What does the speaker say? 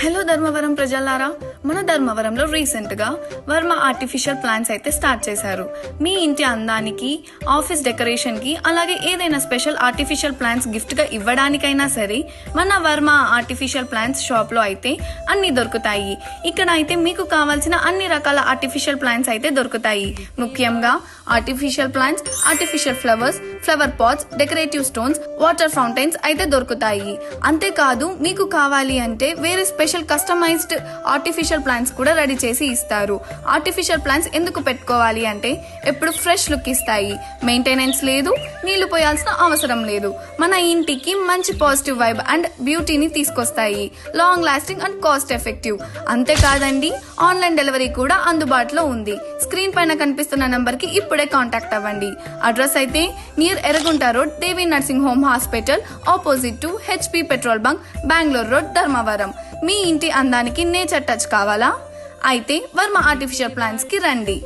Hello Dharmavaram ప్రజలారా, మన ధర్మవరంలో రీసెంట్ గా వర్మ ఆర్టిఫిషియల్ ప్లాంట్స్ అయితే స్టార్ట్ చేశారు. మీ ఇంటి అందానికి, ఆఫీస్ డెకరేషన్ కి, అలాగే ఏదైనా స్పెషల్ ఆర్టిఫిషియల్ ప్లాంట్స్ గిఫ్ట్ గా ఇవ్వడానికైనా సరే మన వర్మ ఆర్టిఫిషియల్ ప్లాంట్స్ షాప్ లో అయితే అన్ని దొరుకుతాయి. ఇక్కడ అయితే మీకు కావాల్సిన అన్ని రకాల ఆర్టిఫిషియల్ ప్లాంట్స్ అయితే దొరుకుతాయి. ముఖ్యంగా artificial plants, artificial flowers, flower pots, decorative stones, water fountains అయితే దొరుకుతాయి. అంతేకాదు మీకు కావాలి అంటే వేరే స్పెషల్ కస్టమైజ్డ్ ఆర్టిఫిషియల్ ప్లాంట్స్ కూడా రెడీ చేసి ఇస్తారు. ఆర్టిఫిషియల్ ప్లాంట్స్ ఎందుకు పెట్టుకోవాలి అంటే ఎప్పుడు ఫ్రెష్ లుక్ ఇస్తాయి, మెయింటెనెన్స్ లేదు, నీళ్లు పోయాల్సిన అవసరం లేదు, మన ఇంటికి మంచి పాజిటివ్ వైబ్ అండ్ బ్యూటీని తీసుకొస్తాయి, long lasting and cost effective. అంతేకాదండి, ఆన్లైన్ డెలివరీ కూడా అందుబాటులో ఉంది. స్క్రీన్ పైన కనిపిస్తున్న నంబర్ కి ఇప్పుడే కాంటాక్ట్ అవ్వండి. అడ్రస్ అయితే near Erragunta road, Devi nursing home hospital, opposite to HP petrol bunk, Bengaluru road, Dharmavaram. మీ ఇంటి అందానికి నేచర్ టచ్ కావాలా? అయితే వర్మ ఆర్టిఫిషియల్ ప్లాంట్స్ కి రండి.